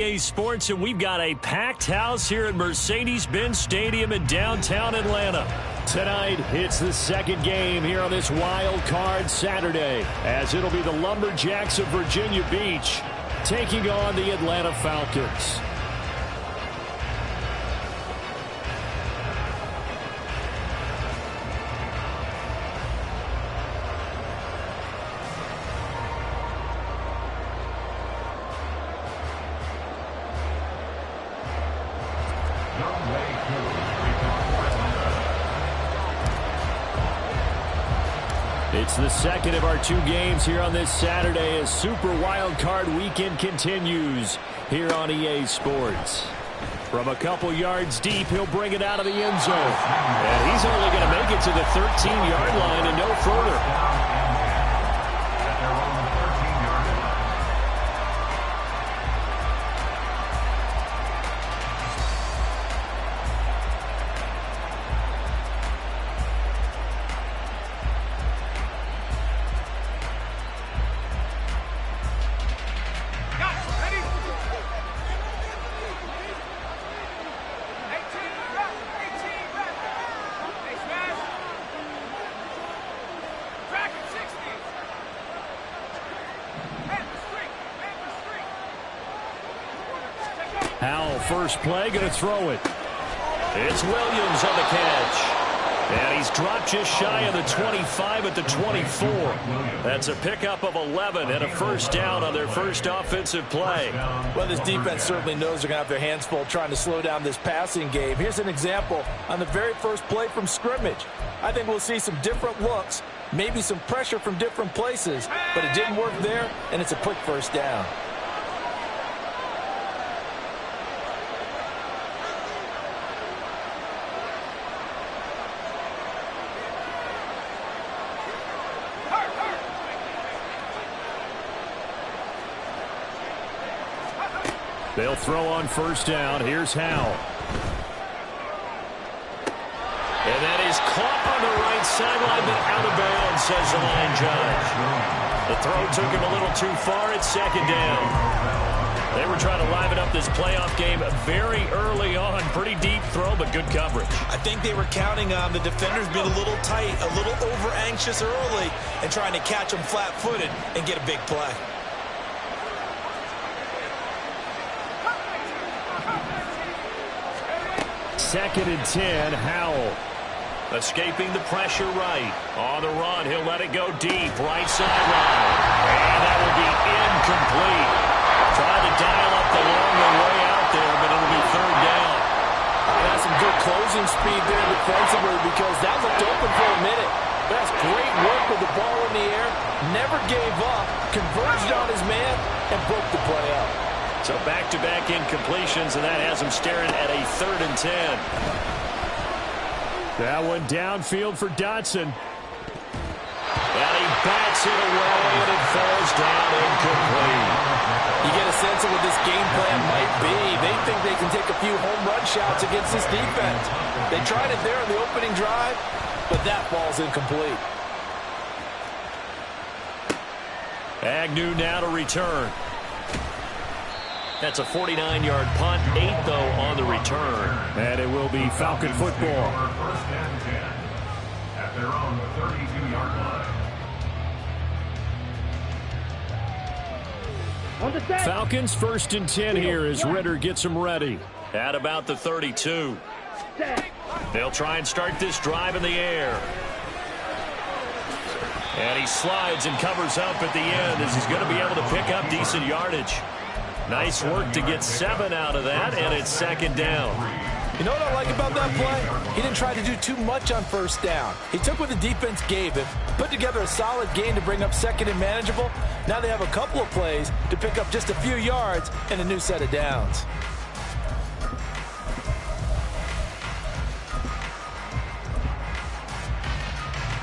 EA Sports, and we've got a packed house here at Mercedes-Benz Stadium in downtown Atlanta. Tonight, it's the second game here on this wild card Saturday, as it'll be the Lumberjacks of Virginia Beach taking on the Atlanta Falcons. It's the second of our two games here on this Saturday as Super Wild Card Weekend continues here on EA Sports. From a couple yards deep, he'll bring it out of the end zone. And he's only going to make it to the 13-yard line and no further. Howell, first play, going to throw it. It's Williams on the catch. And he's dropped just shy of the 25 at the 24. That's a pickup of 11 and a first down on their first offensive play. Well, this defense certainly knows they're going to have their hands full trying to slow down this passing game. Here's an example on the very first play from scrimmage. I think we'll see some different looks, maybe some pressure from different places, but it didn't work there, and it's a quick first down. They'll throw on first down. Here's Howell. And that is caught on the right sideline, but out of bounds, says the line judge. The throw took him a little too far. It's second down. They were trying to liven up this playoff game very early on. Pretty deep throw, but good coverage. I think they were counting on the defenders being a little tight, a little over-anxious early, and trying to catch them flat-footed and get a big play. Second and 10, Howell. Escaping the pressure right. On the run, he'll let it go deep, right sideline. And that will be incomplete. Trying to dial up the long way out there, but it'll be third down. That's some good closing speed there defensively because that looked open for a minute. That's great work with the ball in the air. Never gave up, converged on his man, and broke the play out. So back-to-back incompletions, and that has him staring at a 3rd and 10. That one downfield for Dotson. And he bats it away, and it falls down incomplete. You get a sense of what this game plan might be. They think they can take a few home run shots against this defense. They tried it there on the opening drive, but that ball's incomplete. Agnew now to return. That's a 49-yard punt, 8, though, on the return. And it will be Falcon football. First and 10 at their own 32-yard line. Falcons first and 10 here as Ritter gets them ready. At about the 32. They'll try and start this drive in the air. And he slides and covers up at the end as he's going to be able to pick up decent yardage. Nice work to get 7 out of that, and it's second down. You know what I like about that play? He didn't try to do too much on first down. He took what the defense gave him, put together a solid game to bring up second and manageable. Now they have a couple of plays to pick up just a few yards and a new set of downs.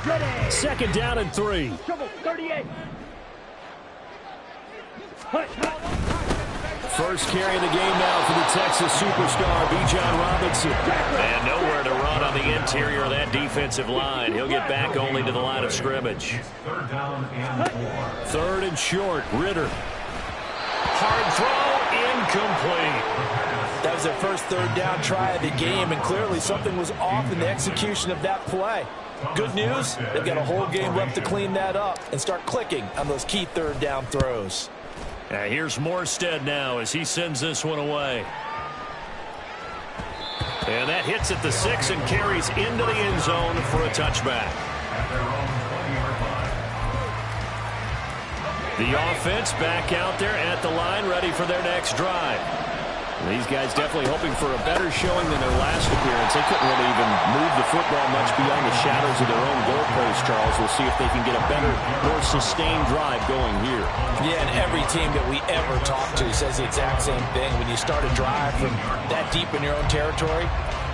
Ready. Second down and 3. 38. First carry of the game now for the Texas superstar, Bijan Robinson. And nowhere to run on the interior of that defensive line. He'll get back only to the line of scrimmage. Third down and 4. Third and short, Ritter. Hard throw, complete. That was their first third down try of the game, and clearly something was off in the execution of that play. Good news, they've got a whole game left to clean that up and start clicking on those key third down throws. Here's Morstead now as he sends this one away. And that hits at the 6 and carries into the end zone for a touchback. The offense back out there at the line, ready for their next drive. These guys definitely hoping for a better showing than their last appearance. They couldn't really even move the football much beyond the shadows of their own goalpost, Charles. We'll see if they can get a better, more sustained drive going here. Yeah, and every team that we ever talk to says the exact same thing. When you start a drive from that deep in your own territory,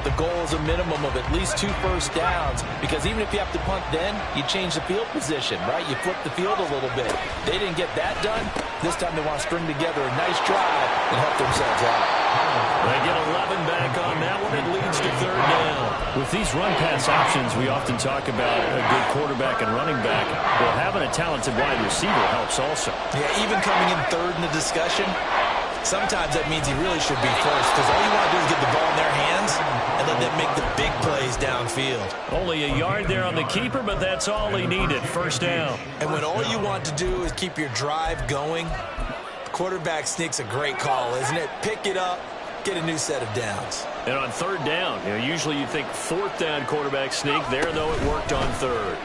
the goal is a minimum of at least 2 first downs, because even if you have to punt then, you change the field position, right? You flip the field a little bit. They didn't get that done. This time they want to string together a nice drive and help themselves out. They get 11 back on that one. It leads to third down. With these run-pass options, we often talk about a good quarterback and running back. Well, having a talented wide receiver helps also. Yeah, even coming in third in the discussion, sometimes that means he really should be first, because all you want to do is get the ball in their hands and let them make the big plays downfield. Only a yard there on the keeper, but that's all he needed. First down. And when all you want to do is keep your drive going, quarterback sneak's a great call, isn't it? Pick it up, get a new set of downs. And on third down, usually you think fourth down quarterback sneak. There, though, it worked on third.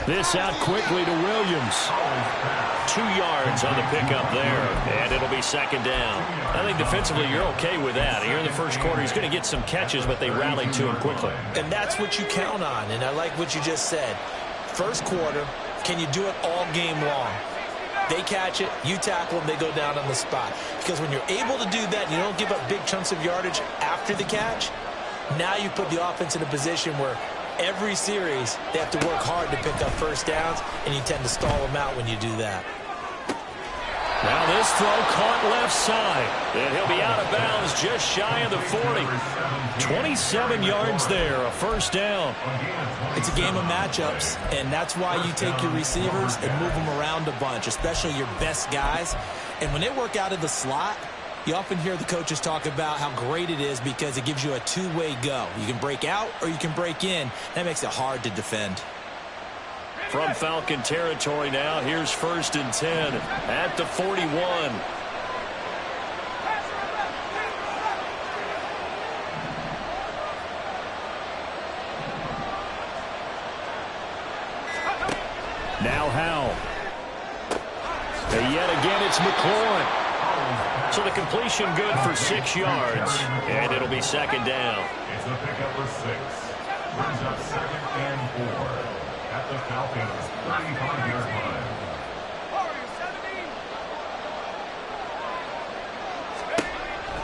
This out quickly to Williams. 2 yards on the pickup there, and it'll be second down. I think defensively you're okay with that. Here in the first quarter, he's going to get some catches, but they rallied to him quickly. And that's what you count on, and I like what you just said. First quarter, can you do it all game long? They catch it, you tackle them, they go down on the spot. Because when you're able to do that, you don't give up big chunks of yardage after the catch, now you put the offense in a position where every series they have to work hard to pick up first downs, and you tend to stall them out when you do that. Now this throw caught left side, and he'll be out of bounds just shy of the 40. 27 yards there, a first down. It's a game of matchups, and that's why you take your receivers and move them around a bunch, especially your best guys. And when they work out of the slot, you often hear the coaches talk about how great it is because it gives you a two-way go. You can break out or you can break in. That makes it hard to defend. From Falcon territory now, here's 1st and 10 at the 41. Now Howell. And yet again, it's McLaurin. So the completion good for 6 yards, and it'll be second down. It's a pickup for 6. Brings up 2nd and 4 at the Falcons' 35-yard line.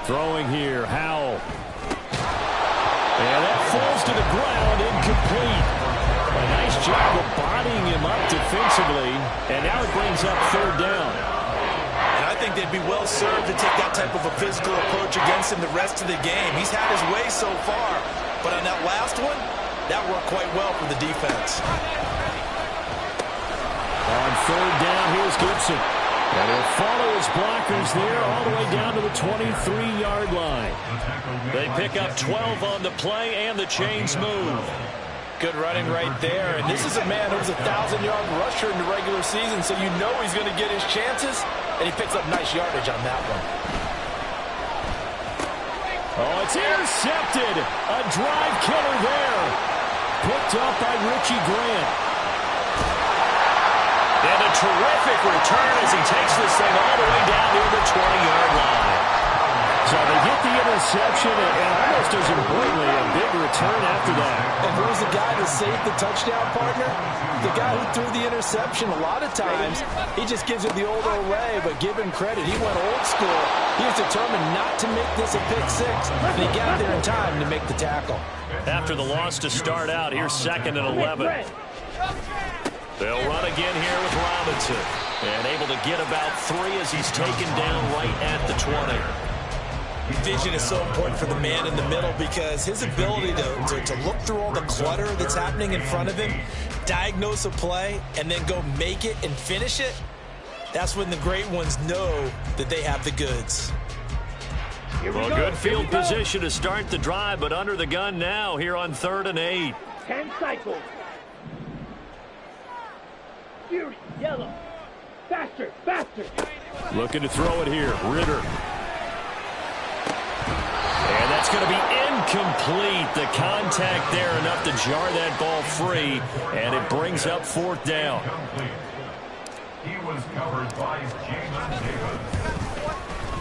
Throwing here, Howell. And that falls to the ground, incomplete. A nice job of bodying him up defensively, and now it brings up third down. And I think they'd be well served to take that type of a physical approach against him the rest of the game. He's had his way so far, but on that last one, that worked quite well for the defense. On third down, here's Gibson. And he'll follow his blockers there all the way down to the 23-yard line. They pick up 12 on the play, and the chains move. Good running right there. And this is a man who was a 1,000-yard rusher in the regular season, so you know he's going to get his chances, and he picks up nice yardage on that one. Oh, it's intercepted. A drive killer there. Picked up by Richie Grant. And a terrific return as he takes this thing all the way down near the 20-yard line. So they get the interception, and almost as importantly, a big return after that. And who's the guy that saved the touchdown, partner? The guy who threw the interception. A lot of times, he just gives it the old Olay, but give him credit. He went old school. He was determined not to make this a pick six, and he got there in time to make the tackle. After the loss to start out, here's 2nd and 11. They'll run again here with Robinson. And able to get about 3 as he's taken down right at the 20. Vision is so important for the man in the middle because his ability to look through all the clutter that's happening in front of him, diagnose a play, and then go make it and finish it, that's when the great ones know that they have the goods. Well, good field position to start the drive, but under the gun now here on 3rd and 8. 10 cycles. Fury, yellow. Faster, faster. Looking to throw it here. Ritter. And that's going to be incomplete. The contact there enough to jar that ball free, and it brings up 4th down. He was covered by Jamin Davis.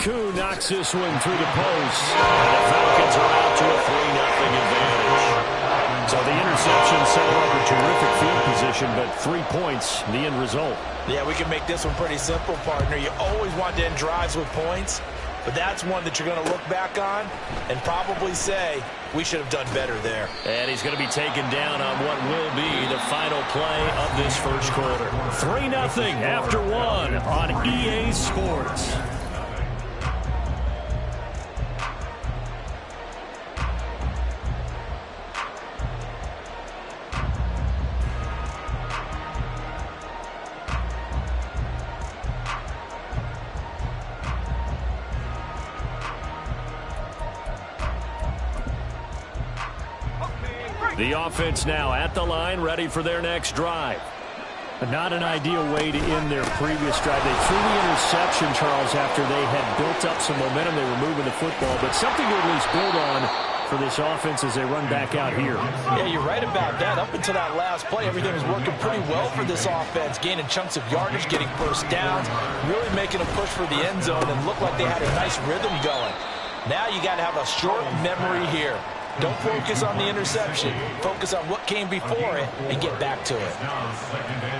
Koo knocks this one through the post. And the Falcons are out to a 3-0 advantage. So the interception set up a terrific field position, but 3 points, the end result. Yeah, we can make this one pretty simple, partner. You always want to end drives with points, but that's one that you're going to look back on and probably say, we should have done better there. And he's going to be taken down on what will be the final play of this first quarter. 3-0 after 1 on EA Sports. The offense now at the line, ready for their next drive. Not an ideal way to end their previous drive. They threw the interception, Charles, after they had built up some momentum. They were moving the football, but something to at least build on for this offense as they run back out here. Yeah, you're right about that. Up until that last play, everything was working pretty well for this offense, gaining chunks of yardage, getting first downs, really making a push for the end zone, and looked like they had a nice rhythm going. Now you got to have a short memory here. Don't focus on the interception. Focus on what came before it and get back to it.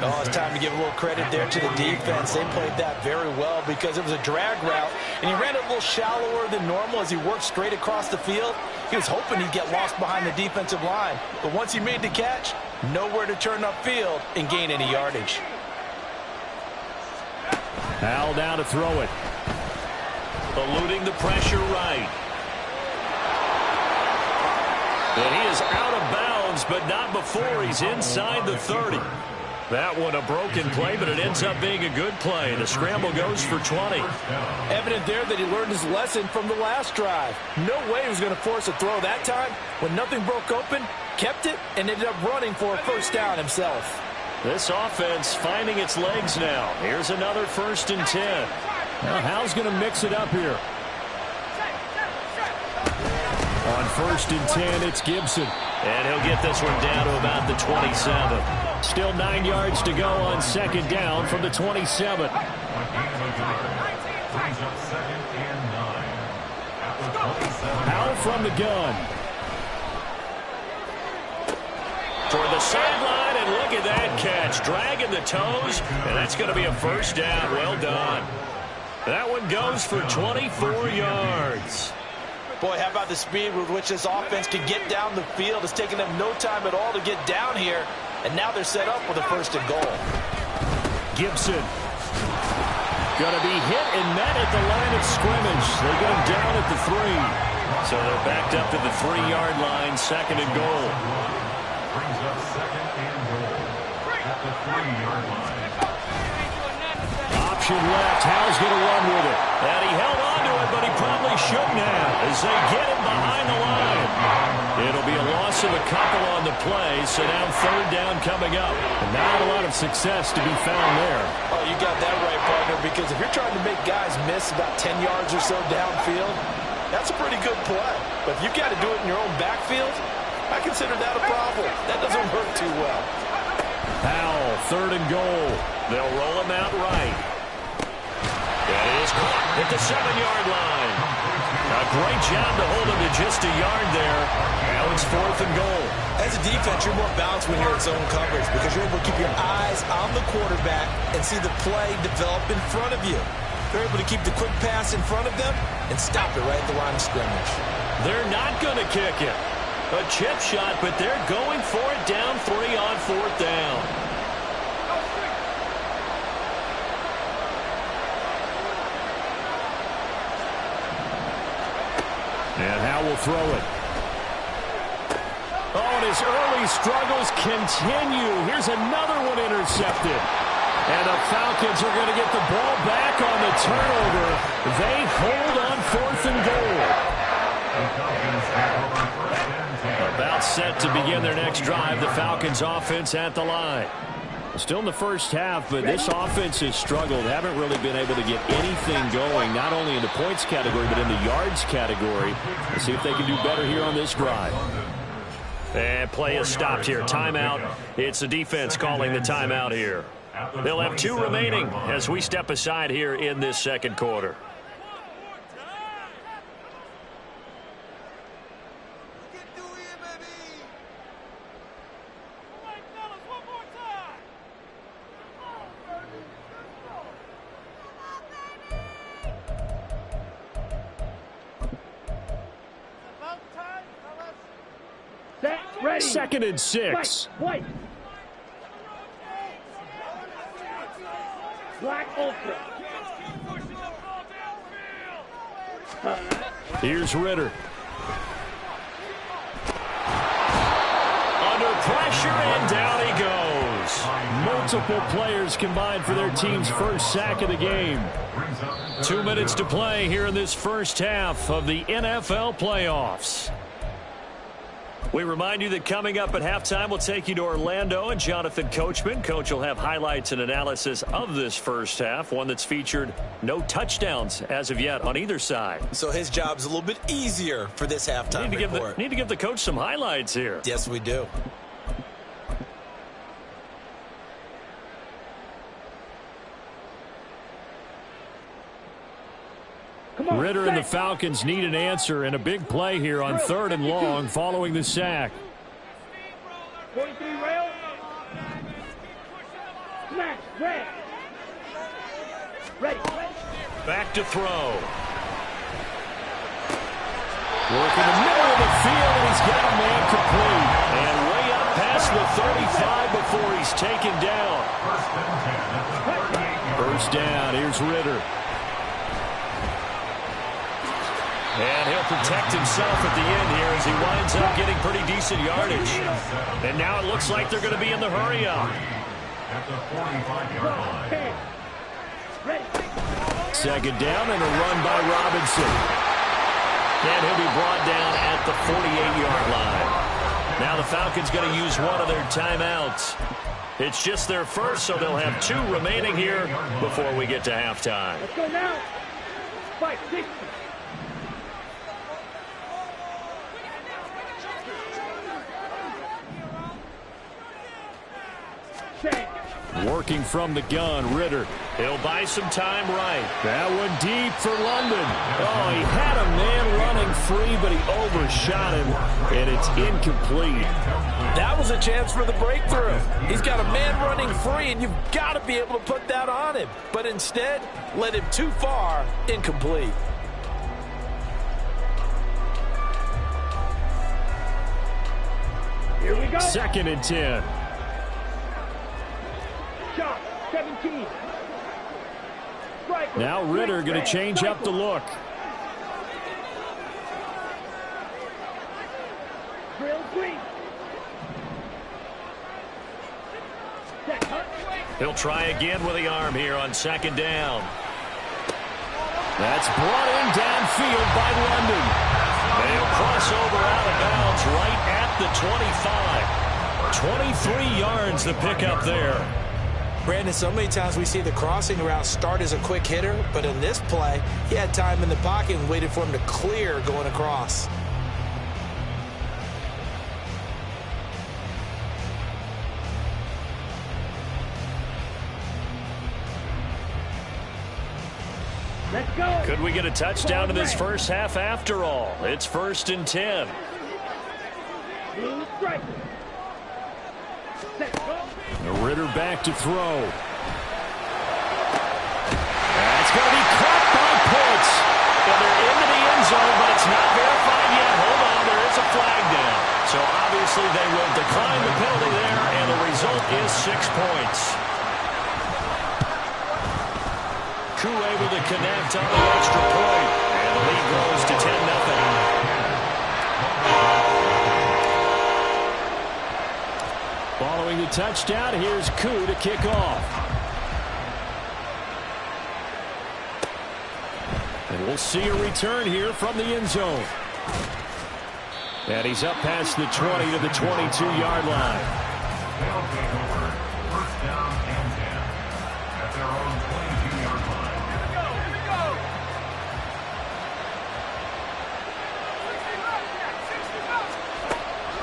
Oh, it's time to give a little credit there to the defense. They played that very well because it was a drag route, and he ran it a little shallower than normal as he worked straight across the field. He was hoping he'd get lost behind the defensive line, but once he made the catch, nowhere to turn upfield and gain any yardage. Howell now to throw it. Eluding the pressure right. And he is out of bounds, but not before he's inside the 30. That one a broken play, but it ends up being a good play. The scramble goes for 20. Evident there that he learned his lesson from the last drive. No way he was going to force a throw that time. When nothing broke open, kept it, and ended up running for a first down himself. This offense finding its legs now. Here's another 1st and 10. Now Howell's going to mix it up here. On 1st and 10, it's Gibson. And he'll get this one down to about the 27. Still 9 yards to go on 2nd down from the 27. Howell from the gun. Toward the sideline, and look at that catch. Dragging the toes, and that's going to be a first down. Well done. That one goes for 24 yards. Boy, how about the speed with which this offense can get down the field? It's taken them no time at all to get down here, and now they're set up with a 1st and goal. Gibson going to be hit and met at the line of scrimmage. They get him down at the 3. So they're backed up to the 3-yard line, 2nd and goal. Brings up 2nd and goal at the 3-yard line. Option left. Howell's going to run with it. And he held on to it, but he probably shouldn't have as they get him behind the line. It'll be a loss of a couple on the play, so now 3rd down coming up. And not a lot of success to be found there. Oh, you got that right, partner, because if you're trying to make guys miss about 10 yards or so downfield, that's a pretty good play. But if you've got to do it in your own backfield, I consider that a problem. That doesn't work too well. Howell, 3rd and goal. They'll roll him out right. That is caught at the 7-yard line. A great job to hold him to just a yard there. Now it's 4th and goal. As a defense, you're more balanced when you're in zone coverage because you're able to keep your eyes on the quarterback and see the play develop in front of you. They're able to keep the quick pass in front of them and stop it right at the line of scrimmage. They're not going to kick it. A chip shot, but they're going for it down 3 on 4th down. And Howell will throw it. Oh, and his early struggles continue. Here's another one intercepted. And the Falcons are going to get the ball back on the turnover. They hold on 4th and goal. set to begin their next drive. The Falcons offense at the line. Still in the first half, but this offense has struggled. Haven't really been able to get anything going, not only in the points category, but in the yards category. Let's see if they can do better here on this drive. And play is stopped here. Timeout. It's the defense calling the timeout here. They'll have 2 remaining as we step aside here in this second quarter. Second and 6. White. Black Ultra. Here's Ritter. Under pressure, and down he goes. Multiple players combined for their team's first sack of the game. 2 minutes to play here in this first half of the NFL playoffs. We remind you that coming up at halftime, we'll take you to Orlando and Jonathan Coachman. Coach will have highlights and analysis of this first half, one that's featured no touchdowns as of yet on either side. So his job's a little bit easier for this halftime report. Need to give the coach some highlights here. Yes, we do. Ritter and the Falcons need an answer and a big play here on 3rd and long following the sack. 43 rail. Smash. Red. Ready. Back to throw. Work in the middle of the field, and he's got a man complete. And way up past the 35 before he's taken down. First down. Here's Ritter. And he'll protect himself at the end here as he winds up getting pretty decent yardage. And now it looks like they're going to be in the hurry-up. Second down and a run by Robinson. And he'll be brought down at the 48-yard line. Now the Falcons going to use one of their timeouts. It's just their first, so they'll have 2 remaining here before we get to halftime. Let's go now. 5-6. Working from the gun, Ritter. He'll buy some time right. That one deep for London. Oh, he had a man running free, but he overshot him, and it's incomplete. That was a chance for the breakthrough. He's got a man running free, and you've got to be able to put that on him. But instead, led him too far, incomplete. Here we go. 2nd and 10. Shot. 17. Strike. Now Ritter going to change up the look. Drill green. He'll try again with the arm here on 2nd down. That's brought in downfield by London. They'll cross over out of bounds right at the 25. 23 yards the pickup there. Brandon, so many times we see the crossing route start as a quick hitter, but in this play, he had time in the pocket and waited for him to clear going across. Let's go. Could we get a touchdown in this first half after all? It's 1st and 10. Blue striker. Set. Go. Ritter back to throw. That's going to be caught by Pitts. And they're into the end zone, but it's not verified yet. Hold on, there is a flag down. So obviously they will decline the penalty there, and the result is 6 points. Koo able to connect on the extra point, and the lead grows to 10-0. Following the touchdown, here's Koo to kick off. And we'll see a return here from the end zone. And he's up past the 20 to the 22-yard line. They'll take over. First down and 10 at their own 22-yard line. Here we go.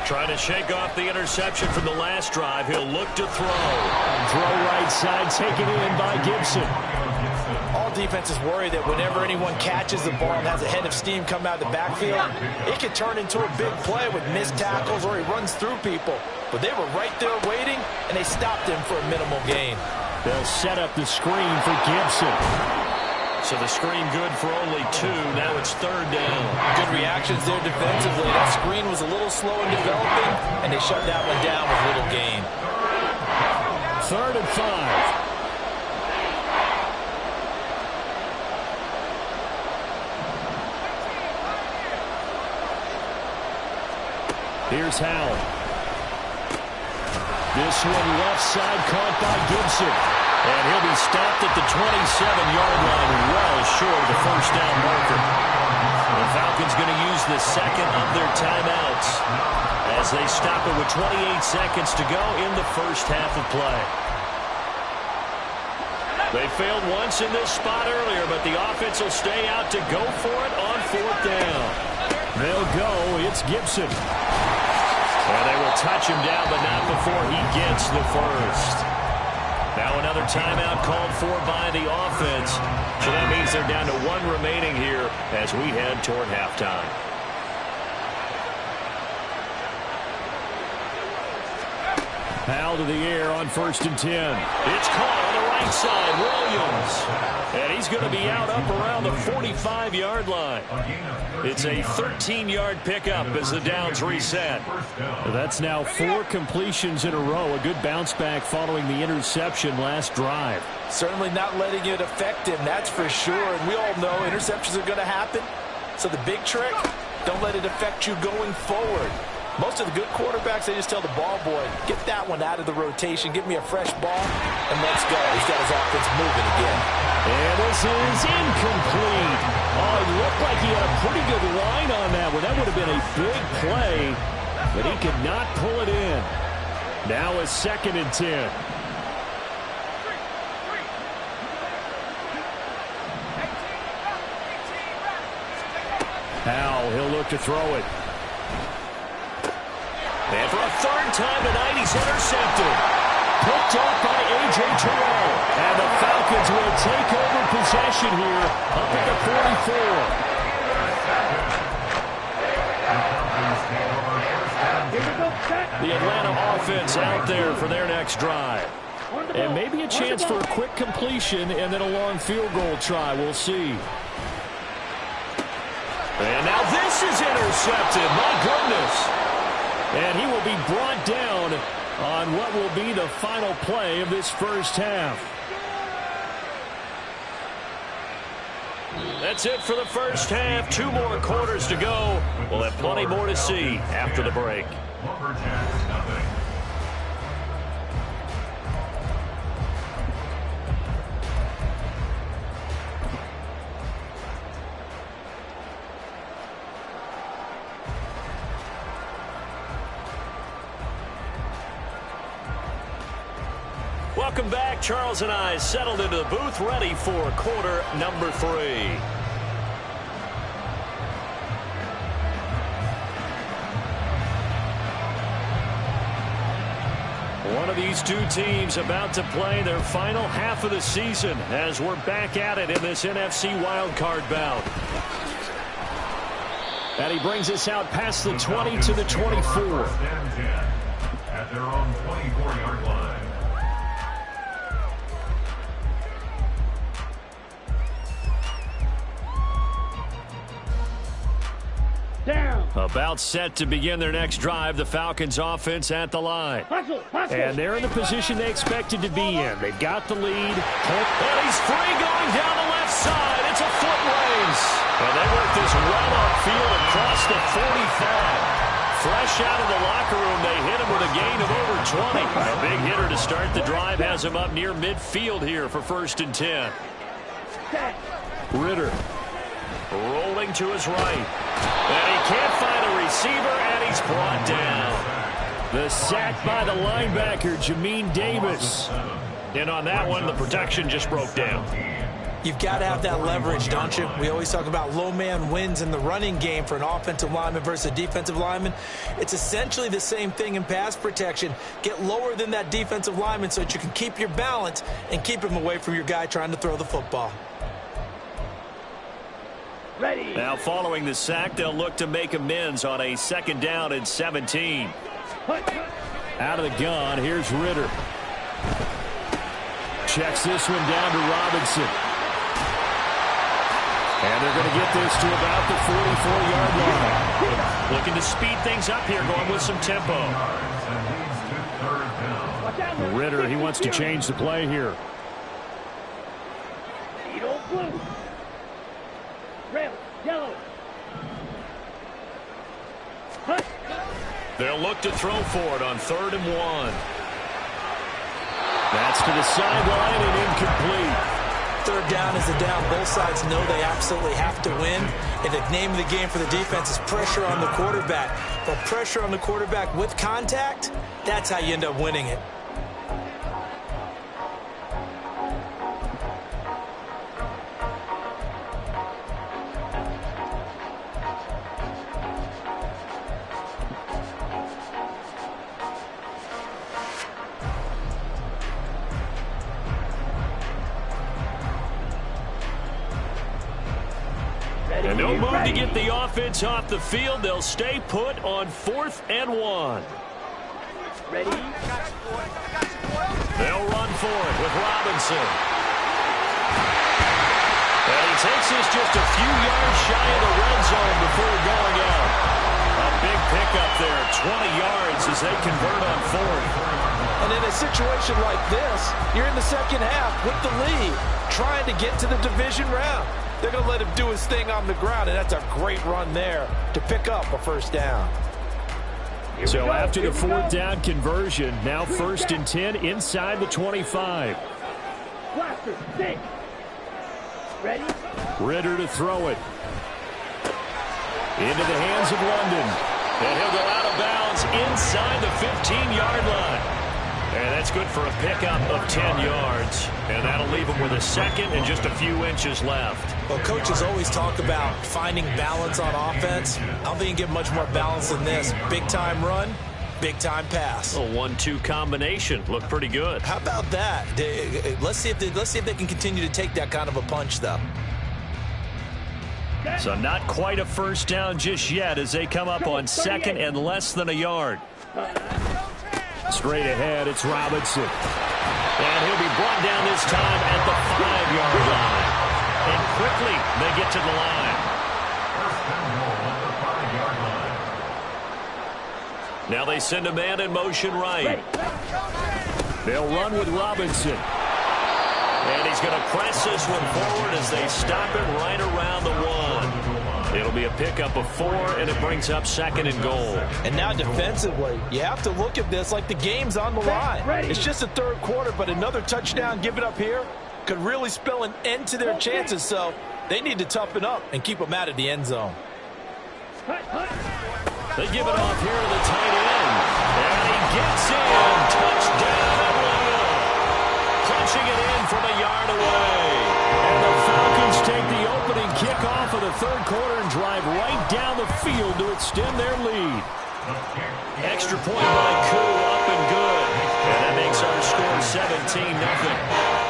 Trying to shake off the interception from the last drive. He'll look to throw. Throw right side, taken in by Gibson. All defenses worry that whenever anyone catches the ball and has a head of steam come out of the backfield, it can turn into a big play with missed tackles or he runs through people. But they were right there waiting, and they stopped him for a minimal gain. They'll set up the screen for Gibson. So the screen good for only 2. Now it's third down. Good reactions there defensively. That screen was a little slow in developing, and they shut that one down with little gain. 3rd and 5. Here's Howell. This one left side caught by Gibson. And he'll be stopped at the 27-yard line, well short of the first down marker. The Falcons going to use the second of their timeouts as they stop it with 28 seconds to go in the first half of play. They failed once in this spot earlier, but the offense will stay out to go for it on 4th down. They'll go. It's Gibson. And they will touch him down, but not before he gets the first. Now another timeout called for by the offense. So that means they're down to 1 remaining here as we head toward halftime. Howell to the air on 1st and 10. It's caught on the right side. Williams. And he's going to be out up around the 45-yard line. It's a 13-yard pickup as the downs reset. That's now 4 completions in a row. A good bounce back following the interception last drive. Certainly not letting it affect him, that's for sure. And we all know interceptions are going to happen. So the big trick, don't let it affect you going forward. Most of the good quarterbacks, they just tell the ball boy, get that one out of the rotation, give me a fresh ball, and let's go. He's got his offense moving again. And this is incomplete. Oh, it looked like he had a pretty good line on that one. That would have been a big play, but he could not pull it in. Now a 2nd and 10. Howell, he'll look to throw it. And for a 3rd time tonight, he's intercepted. Picked off by A.J. Terrell. And the Falcons will take over possession here up at the 44. The Atlanta offense out there for their next drive. And maybe a chance for a quick completion and then a long field goal try. We'll see. And now this is intercepted. My goodness. And he will be brought down on what will be the final play of this first half. That's it for the first half. 2 more quarters to go. We'll have plenty more to see after the break. Lumberjacks, nothing. Welcome back. Charles and I settled into the booth, ready for quarter number 3. One of these 2 teams about to play their final half of the season as we're back at it in this NFC wildcard bout. And he brings us out past the 20 to the 24. First and 10 at their own 24-yard line. Down. About set to begin their next drive, the Falcons offense at the line. Hustle, hustle. And they're in the position they expected to be in. They've got the lead. And he's free going down the left side. It's a foot race. And they work this well upfield across the 45. Fresh out of the locker room, they hit him with a gain of over 20. A big hitter to start the drive has him up near midfield here for 1st and 10. Ritter rolling to his right. And he can't find a receiver, and he's brought down. The sack by the linebacker, Jamin Davis. And on that one, the protection just broke down. You've got to have that leverage, don't you? We always talk about low man wins in the running game for an offensive lineman versus a defensive lineman. It's essentially the same thing in pass protection. Get lower than that defensive lineman so that you can keep your balance and keep him away from your guy trying to throw the football. Ready. Now following the sack, they'll look to make amends on a 2nd down and 17. Out of the gun, here's Ritter. Checks this one down to Robinson. And they're going to get this to about the 44-yard line. Looking to speed things up here, going with some tempo. Ritter, he wants to change the play here. Blue. Red. Yellow. They'll look to throw for it on 3rd and 1. That's to the sideline and incomplete. 3rd down is a down. Both sides know they absolutely have to win. And the name of the game for the defense is pressure on the quarterback. But pressure on the quarterback with contact, that's how you end up winning it. And no move to get the offense off the field. They'll stay put on 4th and 1. Ready. They'll run for it with Robinson. And he takes this just a few yards shy of the red zone before going out. A big pickup there, 20 yards as they convert on 4th. And in a situation like this, you're in the 2nd half with the lead, trying to get to the division round. They're going to let him do his thing on the ground, and that's a great run there to pick up a 1st down. So after the 4th down conversion, now 1st and 10 inside the 25. Blaster, stick. Ready. Ritter to throw it. Into the hands of London. And he'll go out of bounds inside the 15-yard line. And that's good for a pickup of 10 yards. And that'll leave him with a 2nd and just a few inches left. Well, coaches always talk about finding balance on offense. I don't think you can get much more balance than this. Big-time run, big-time pass. A 1-2 combination. Looked pretty good. How about that? Let's see if they can continue to take that kind of a punch, though. So not quite a 1st down just yet as they come up on 2nd and less than a yard. Straight ahead, it's Robinson. And he'll be brought down this time at the 5-yard line. And quickly, they get to the line. Now they send a man in motion right. They'll run with Robinson. And he's going to press this one forward as they stop it right around the 1. It'll be a pickup of 4, and it brings up 2nd and goal. And now defensively, you have to look at this like the game's on the line. It's just the 3rd quarter, but another touchdown given up here could really spell an end to their chances, so they need to toughen up and keep them out of the end zone. They give it off here to the tight end. And he gets in. Touchdown, Atlanta. Punching it in from a yard away. And the Falcons take the opening kickoff of the 3rd quarter and drive right down the field to extend their lead. Extra point by Koo, up and good. And that makes our score 17-0.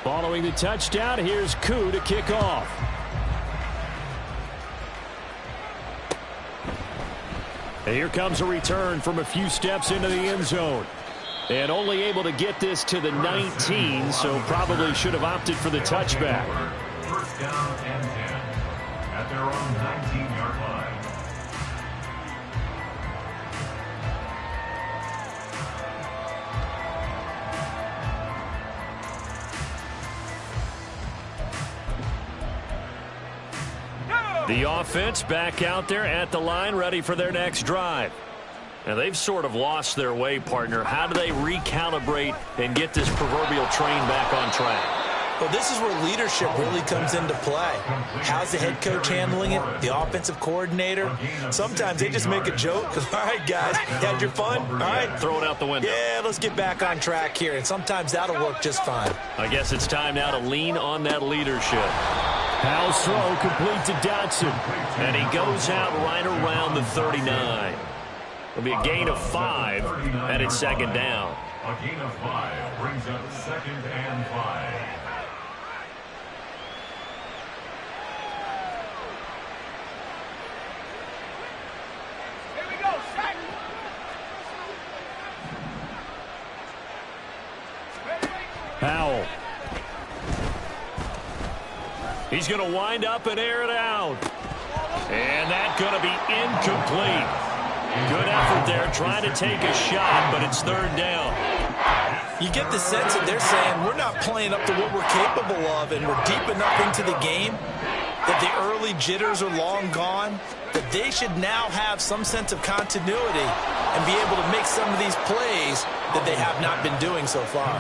Following the touchdown, here's Koo to kick off. And here comes a return from a few steps into the end zone. And only able to get this to the 19, so probably should have opted for the touchback. 1st down and 10 at their own 19-yard line. The offense back out there at the line, ready for their next drive. And they've sort of lost their way, partner. How do they recalibrate and get this proverbial train back on track? Well, this is where leadership really comes into play. How's the head coach handling it? The offensive coordinator? Sometimes they just make a joke. All right, guys, had your fun? All right. Throw it out the window. Yeah, let's get back on track here. And sometimes that'll work just fine. I guess it's time now to lean on that leadership. Powell's throw complete to Dotson. And he goes out right around the 39. It'll be a gain of 5, and it's second down. A gain of 5 brings up 2nd and 5. Here we go, set. Powell. He's going to wind up and air it out. And that's going to be incomplete. Good effort there, trying to take a shot, but it's third down. You get the sense that they're saying we're not playing up to what we're capable of, and we're deep enough into the game that the early jitters are long gone, that they should now have some sense of continuity and be able to make some of these plays that they have not been doing so far.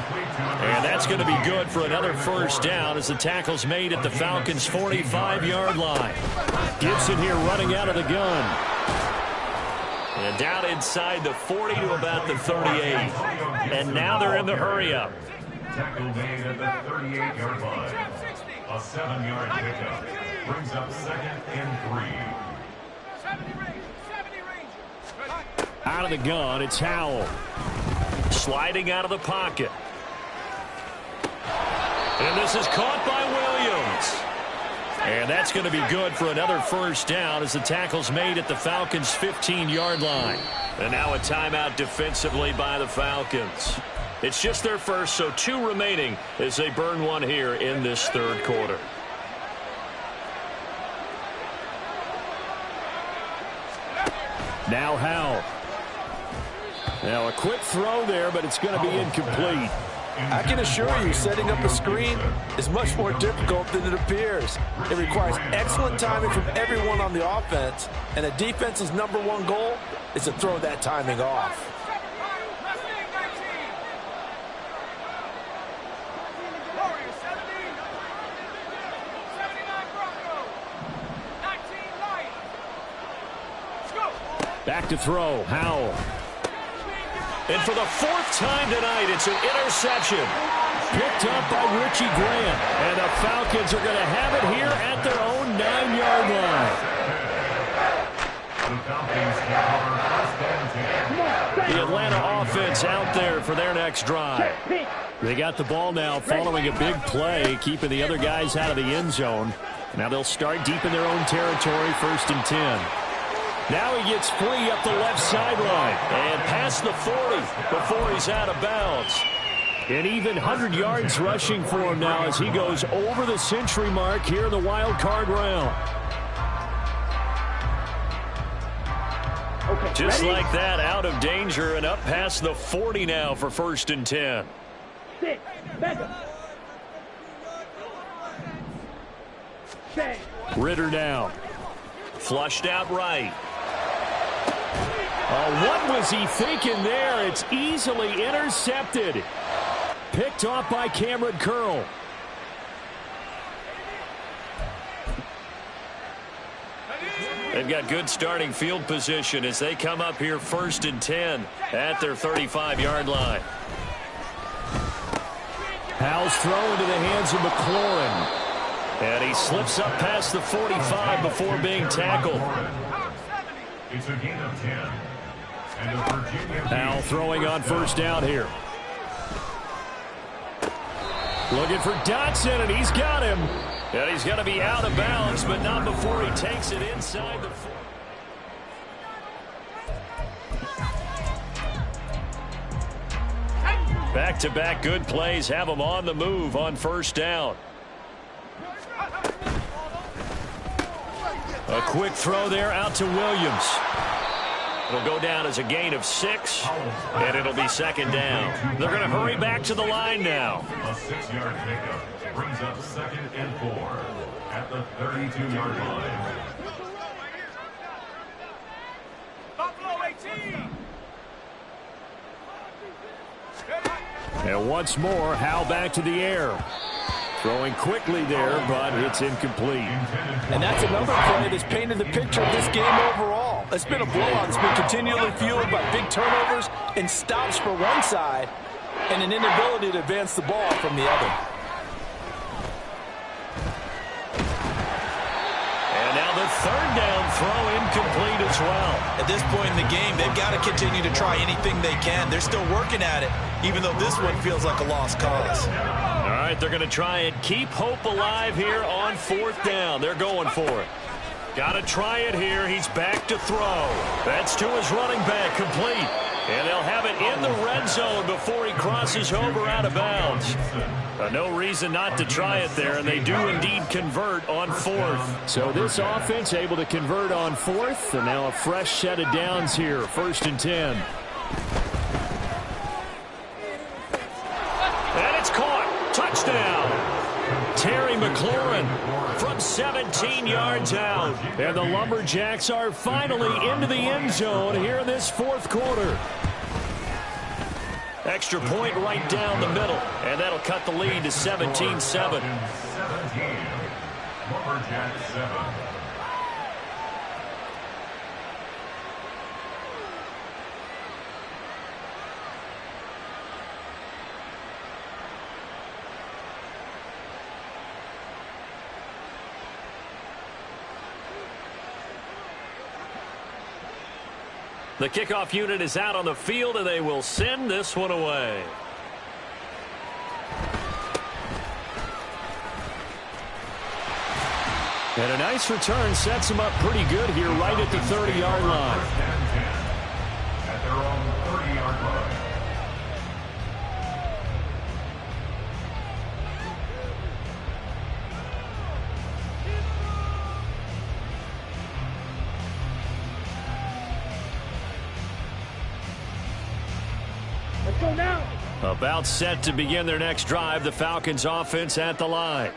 And that's going to be good for another first down as the tackle's made at the Falcons' 45-yard line. Gibson here running out of the gun. And down inside the 40 to about the 38. And now they're in the hurry-up. Tackle made at the 38-yard line. A 7-yard pickup brings up 2nd and 3. Out of the gun, it's Howell. Sliding out of the pocket. And this is caught by Williams. And that's going to be good for another first down as the tackle's made at the Falcons' 15-yard line. And now a timeout defensively by the Falcons. It's just their first, so 2 remaining as they burn one here in this third quarter. Now Howell. Now a quick throw there, but it's going to be incomplete. I can assure you, setting up a screen is much more difficult than it appears. It requires excellent timing from everyone on the offense, and a defense's #1 goal is to throw that timing off. Back to throw, Howell. And for the 4th time tonight, it's an interception. Picked up by Richie Grant. And the Falcons are going to have it here at their own 9-yard line. The Atlanta offense out there for their next drive. They got the ball now following a big play, keeping the other guys out of the end zone. Now they'll start deep in their own territory, 1st and 10. Now he gets free up the left sideline and past the 40 before he's out of bounds. And even 100 yards rushing for him now as he goes over the century mark here in the wild card round. Okay, just ready? like that, out of danger and up past the 40 now for 1st and 10. 6, back up. Change. Ritter down. Flushed out right. What was he thinking there? It's easily intercepted. Picked off by Cameron Curl. They've got good starting field position as they come up here 1st and 10 at their 35-yard line. Howell's throw into the hands of McLaurin. And he slips up past the 45 before being tackled. It's a gain of 10. And a Virginia Howell throwing on first down here. Looking for Dotson, and he's got him. And he's going to be out of bounds, but not before he takes it inside the 40. Back-to-back good plays have him on the move on first down. A quick throw there out to Williams. It'll go down as a gain of 6, and it'll be second down. They're going to hurry back to the line now. A 6-yard pickup brings up 2nd and 4 at the 32-yard line. Buffalo 18. And once more, Howell back to the air. Throwing quickly there, but it's incomplete. And that's another play that's painted the picture of this game overall. It's been a blowout that's been continually fueled by big turnovers and stops for one side and an inability to advance the ball from the other. And now the third down throw incomplete as well. At this point in the game, they've got to continue to try anything they can. They're still working at it, even though this one feels like a lost cause. All right, they're going to try and keep hope alive here on fourth down. They're going for it. Got to try it here. He's back to throw. That's to his running back, complete. And they'll have it in the red zone before he crosses over out of bounds. No reason not to try it there, and they do indeed convert on fourth. So this offense able to convert on fourth, and now a fresh set of downs here, 1st and 10. And it's caught. Touchdown. Terry McLaurin from 17 yards out. And the Lumberjacks are finally into the end zone here in this fourth quarter. Extra point right down the middle, and that'll cut the lead to 17-7. 17. Lumberjacks 7. The kickoff unit is out on the field, and they will send this one away. And a nice return sets them up pretty good here right at the 30-yard line. At their own 30-yard line. Let's go now. About set to begin their next drive, the Falcons offense at the line.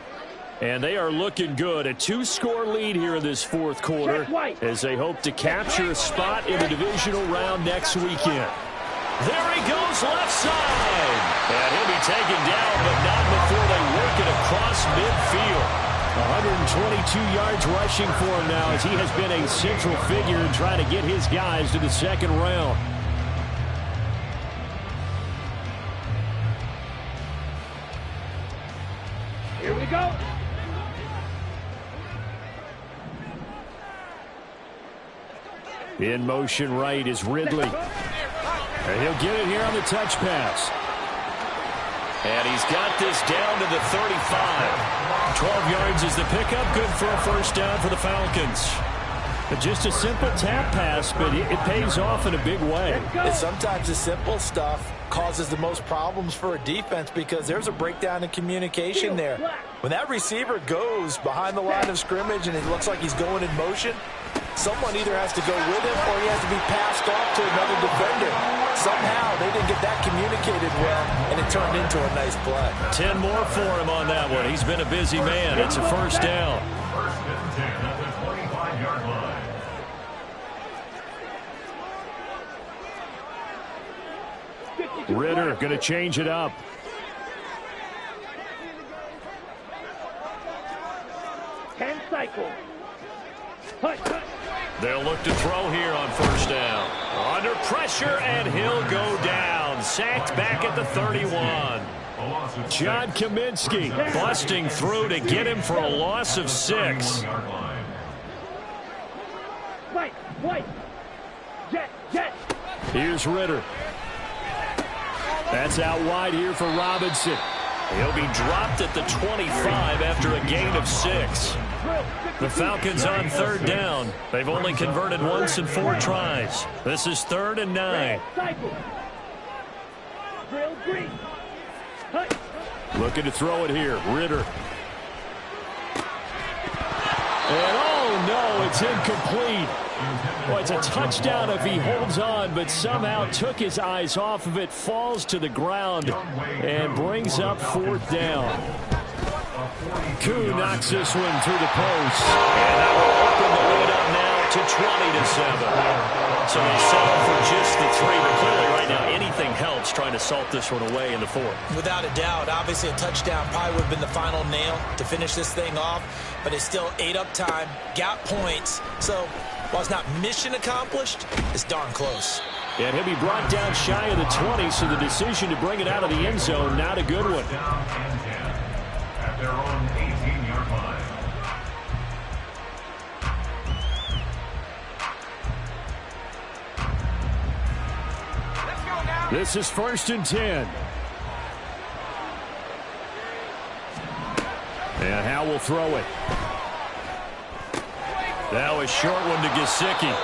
And they are looking good. A 2-score lead here in this fourth quarter as they hope to capture a spot in the divisional round next weekend. There he goes left side. And he'll be taken down, but not before they work it across midfield. 122 yards rushing for him now as he has been a central figure in trying to get his guys to the second round. Here we go. In motion right is Ridley. And he'll get it here on the touch pass. And he's got this down to the 35. 12 yards is the pickup. Good for a first down for the Falcons. But just a simple tap pass, but it pays off in a big way. And sometimes the simple stuff causes the most problems for a defense because there's a breakdown in communication there. When that receiver goes behind the line of scrimmage and it looks like he's going in motion, someone either has to go with him or he has to be passed off to another defender. Somehow they didn't get that communicated well, and it turned into a nice play. 10 more for him on that one. He's been a busy man. It's a first down. 1st and 10 at the 25-yard line. Ritter going to change it up. Ten cycles. Hut, hut. They'll look to throw here on first down. Under pressure, and he'll go down. Sacked back at the 31. John Kaminsky busting through to get him for a loss of 6. White. Jet. Here's Ritter. That's out wide here for Robinson. He'll be dropped at the 25 after a gain of 6. The Falcons on third down. They've only converted once in 4 tries. This is 3rd and 9. Looking to throw it here. Ritter. And oh no, it's incomplete. Well, it's a touchdown if he holds on, but somehow took his eyes off of it, falls to the ground, and brings up 4th down. Koo knocks this one through the post. And that will open the lead up now to 20-7. So they settle for just the 3, but clearly right now anything helps trying to salt this one away in the 4th. Without a doubt, obviously a touchdown probably would have been the final nail to finish this thing off, but it's still ate up time, got points, so while it's not mission accomplished, it's darn close. And he'll be brought down shy of the 20, so the decision to bring it out of the end zone, not a good one. Down and 10 at their own 18-yard line. This is 1st and 10. And Howe will throw it. Now a short one to Gesicki.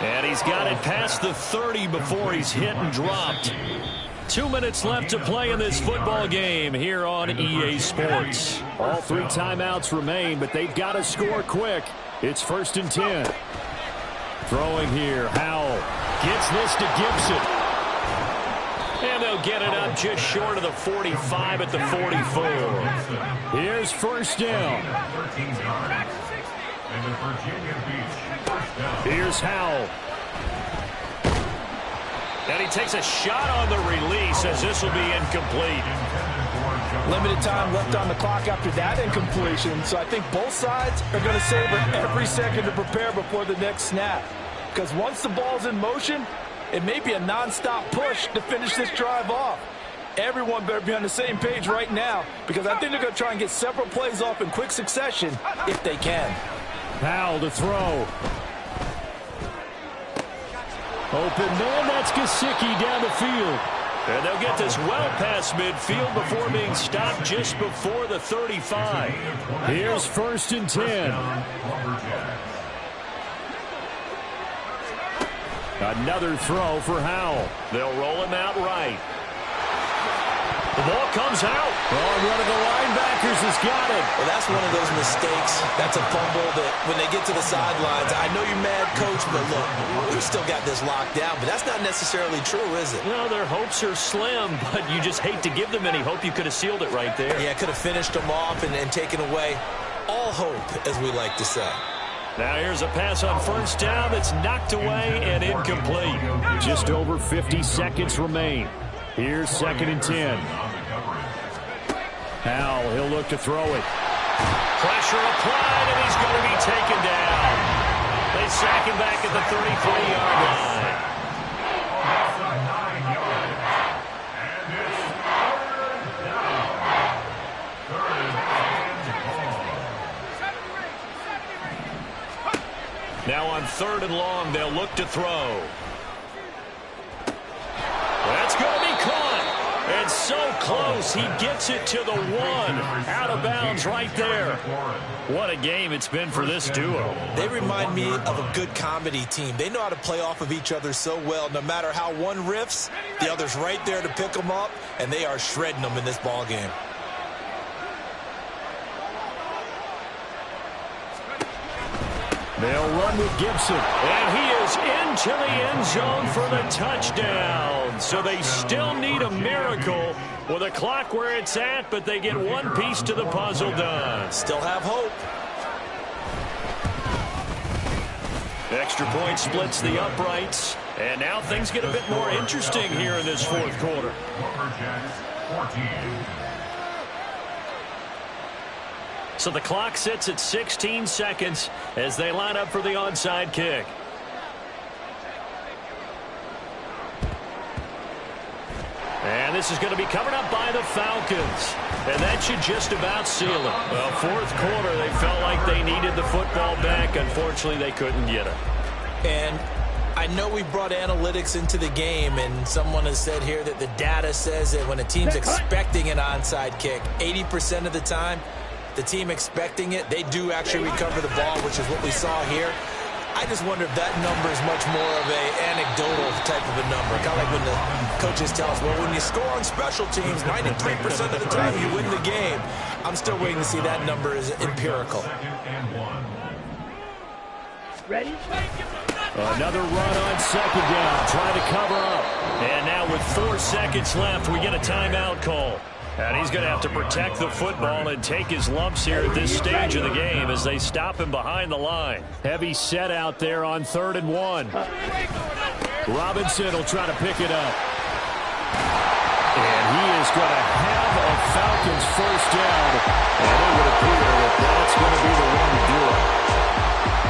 And he's got it past the 30 before he's hit and dropped. 2 minutes left to play in this football game here on EA Sports. All 3 timeouts remain, but they've got to score quick. It's 1st and 10. Throwing here, Howell gets this to Gibson. And they'll get it up just short of the 45 at the 44. Here's 1st down. Here's Howell. And he takes a shot on the release as this will be incomplete. Limited time left on the clock after that incompletion, so I think both sides are going to savor every second to prepare before the next snap. Because once the ball's in motion, it may be a non-stop push to finish this drive off. Everyone better be on the same page right now because I think they're going to try and get several plays off in quick succession if they can. Powell to throw. Open man, that's Gesicki down the field. And they'll get this well past midfield before being stopped just before the 35. Here's 1st and 10. Another throw for Howell. They'll roll him out right. The ball comes out. Oh, one of the linebackers has got it. Well, that's one of those mistakes. That's a fumble that when they get to the sidelines, I know you're mad, Coach, but look, we've still got this locked down. But that's not necessarily true, is it? No, their hopes are slim, but you just hate to give them any hope. You could have sealed it right there. Yeah, could have finished them off and taken away all hope, as we like to say. Now here's a pass on 1st down that's knocked away and incomplete. Just over 50 seconds remain. Here's 2nd and 10. Howell, he'll look to throw it. Pressure applied, and he's going to be taken down. They sack him back at the 33-yard line. Now on 3rd and long, they'll look to throw. That's going to be caught. And so close, he gets it to the 1. Out of bounds right there. What a game it's been for this duo. They remind me of a good comedy team. They know how to play off of each other so well. No matter how one riffs, the other's right there to pick them up, and they are shredding them in this ball game. They'll run with Gibson, and he is into the end zone for the touchdown. So they still need a miracle with the clock where it's at, but they get one piece to the puzzle done. Still have hope. Extra point splits the uprights, and now things get a bit more interesting here in this 4th quarter. So the clock sits at 16 seconds as they line up for the onside kick. And this is going to be covered up by the Falcons. And that should just about seal it. Well, 4th quarter, they felt like they needed the football back. Unfortunately, they couldn't get it. And I know we brought analytics into the game, and someone has said here that the data says that when a team's expecting an onside kick, 80% of the time, the team expecting it, they do actually recover the ball, which is what we saw here. I just wonder if that number is much more of an anecdotal type of a number. Kind of like when the coaches tell us, well, when you score on special teams, 93% of the time you win the game. I'm still waiting to see that number is empirical. Ready? Another run on second down, trying to cover up. And now with 4 seconds left, we get a timeout call. And he's going to have to protect the football and take his lumps here at this stage of the game as they stop him behind the line. Heavy set out there on 3rd and 1. Robinson will try to pick it up. And he is going to have a Falcons first down. And it would have